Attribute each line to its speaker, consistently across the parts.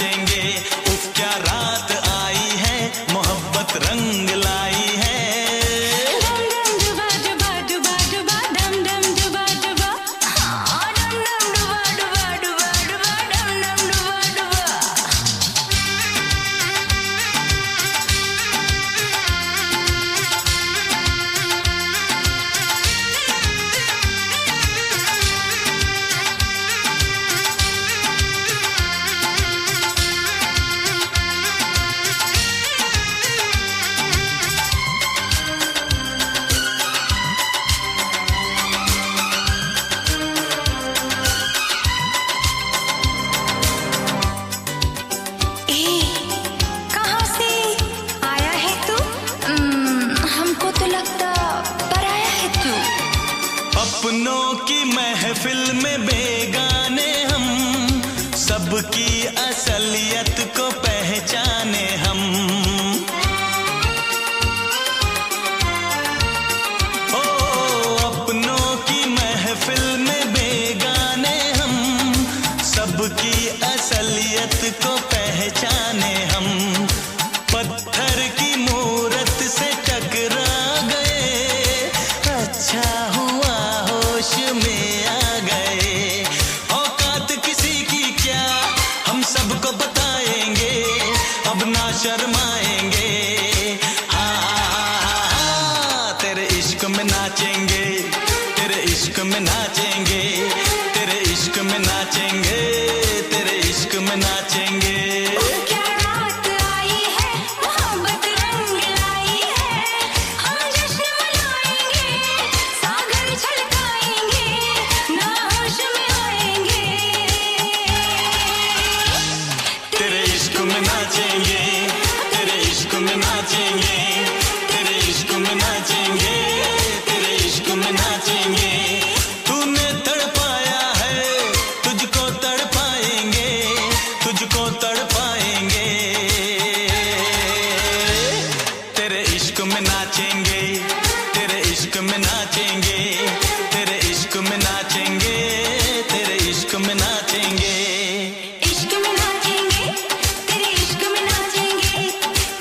Speaker 1: नाचेंगे। उफ क्या रात आई है, मोहब्बत रंग लाई है।
Speaker 2: डम डम डुबा डुबा डुबा डुबा डम डम डुबा डुबा, हाँ डम डम डुबा डुबा डुबा डुबा डम डम डुबा डुबा। कहाँ से आया है तू? हमको तो लगता पराया है तू।
Speaker 1: अपनों की महफिल में बेगाने हम, सबकी असलियत को पहचाने हम। ओ अपनों की महफिल में बेगाने हम, सबकी असलियत को पहचाने हम। पत्थर की मूरत से टकरा गए, अच्छा हुआ होश में आ गए। औकात किसी की क्या, हम सबको बताएंगे, अब ना शर्माएंगे। हाँ तेरे इश्क में नाचेंगे, तेरे इश्क में नाचेंगे, तेरे इश्क में नाचेंगे, तेरे इश्क में नाचेंगे।
Speaker 2: क्या रात आई है, मोहब्बत रंग लाई है। हम जश्न मनाएंगे, सागर छलकाएंगे, ना होश में आएंगे।
Speaker 1: तेरे इश्क में नाचेंगे, तेरे इश्क में नाचेंगे, तेरे इश्क में नाचेंगे, तेरे इश्क में नाचेंगे। तूने तड़पाया है, तुझको तड़पाएंगे, तुझको तड़पाएंगे। तेरे इश्क में नाचेंगे, तेरे इश्क में नाचेंगे, तेरे इश्क में नाचेंगे, तेरे इश्क में नाचेंगे।
Speaker 2: इश्क में नाचेंगे, तेरे इश्क में नाचेंगे,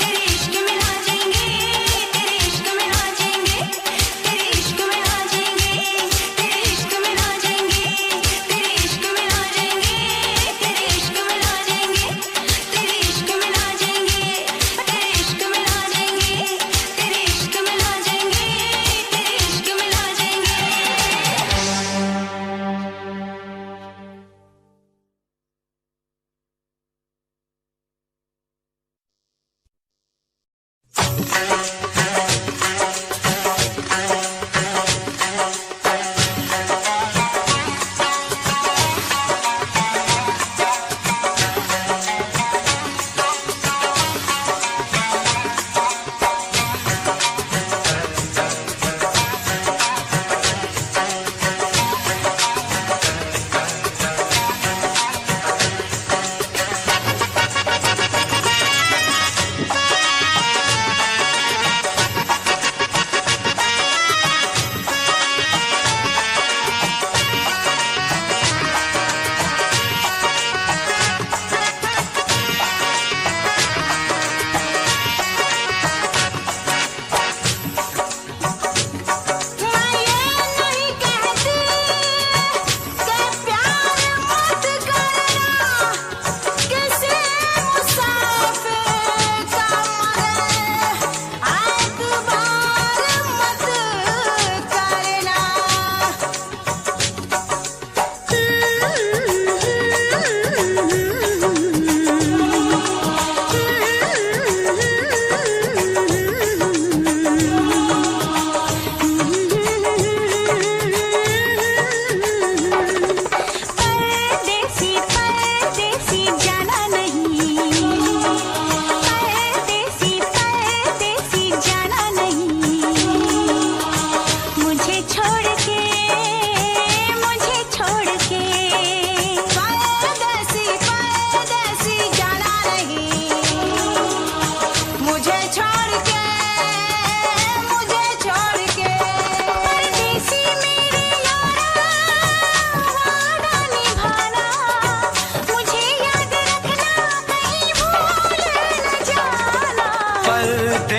Speaker 2: तेरे इश्क में नाचेंगे, तेरे इश्क में नाचेंगे, तेरे इश्क में नाचेंगे, तेरे इश्क में नाचेंगे, तेरे इश्क में नाचेंगे, तेरे इश्क में नाचेंगे, तेरे इश्क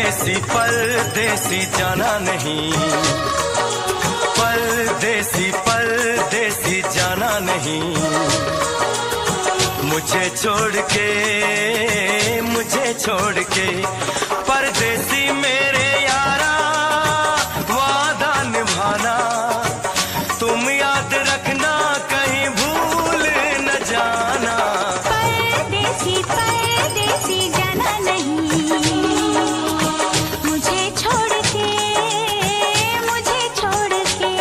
Speaker 1: परदेसी जाना नहीं, परदेसी परदेसी जाना नहीं, मुझे छोड़ के परदेसी मेरे यारा, वादा निभाना तुम याद रखना, कहीं भूल न जाना।
Speaker 2: परदेसी परदेसी जाना नहीं, मुझे छोड़ के, मुझे छोड़ के।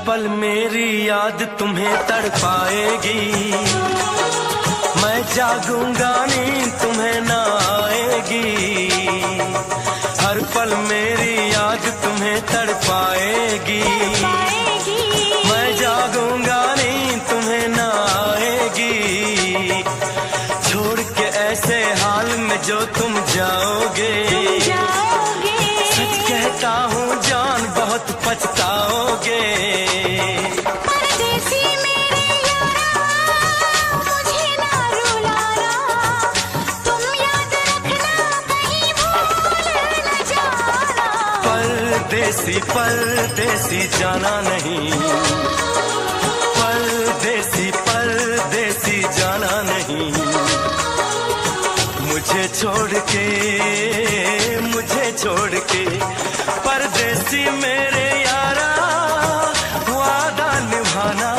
Speaker 1: पल मेरी याद तुम्हें तड़पाएगी, मैं जागूंगा नींद तुम्हें ना आएगी। हर पल मेरी याद तुम्हें तड़पाएगी, मैं जागूंगा नींद तुम्हें ना आएगी। छोड़ के ऐसे हाल में जो तुम जाओगे, सच कहता हूँ जान बहुत पछताओगे।
Speaker 2: परदेसी मेरे यारा, मुझे ना रुलाना, तुम याद रखना कहीं भूल न जाना।
Speaker 1: परदेसी परदेसी जाना नहीं, परदेसी परदेसी जाना नहीं, मुझे छोड़ के परदेसी मेरे यारा, वादा निभाना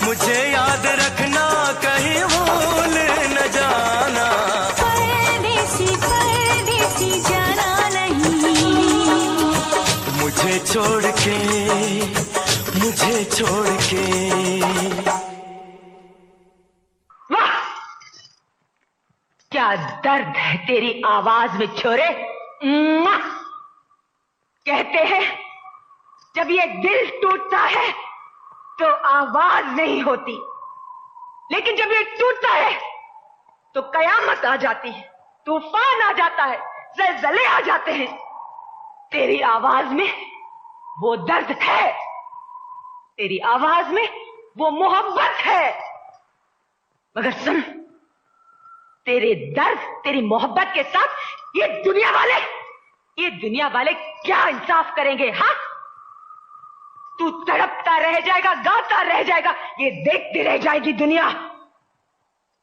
Speaker 1: मुझे याद रखना, कहीं भूल न जाना।
Speaker 2: परदेसी परदेसी जाना नहीं,
Speaker 1: मुझे छोड़ के।
Speaker 3: वाह, क्या दर्द है तेरी आवाज में छोरे। कहते हैं जब ये दिल टूटता है तो आवाज नहीं होती, लेकिन जब ये टूटता है तो कयामत आ जाती है, तूफान आ जाता है, ज़लज़ले आ जाते हैं। तेरी आवाज में वो दर्द है, तेरी आवाज में वो मोहब्बत है। मगर सुन, तेरे दर्द तेरी मोहब्बत के साथ ये दुनिया वाले क्या इंसाफ करेंगे? हाँ, तू तड़पता रह जाएगा, गाता रह जाएगा, ये देखती रह जाएगी दुनिया।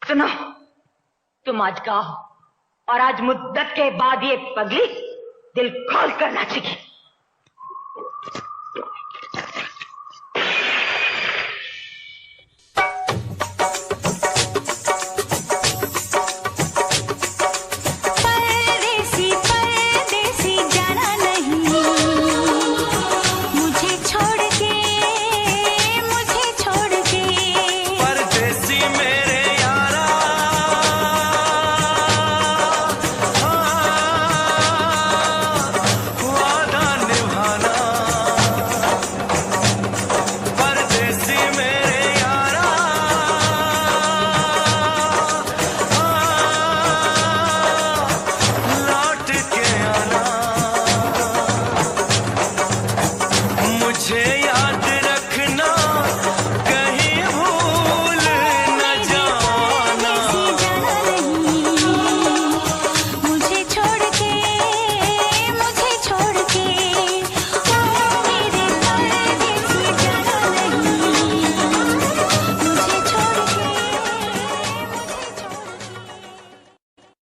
Speaker 3: सुनो, तुम आज गाओ, और आज मुद्दत के बाद ये पगली दिल खोल कर नाचेगी।
Speaker 2: परदेसी परदेसी जाना नहीं, मुझे छोड़ के
Speaker 1: परदेसी मेरे यारा, वादा निभाना। परदेसी मेरे यारा, लौट के आना। मुझे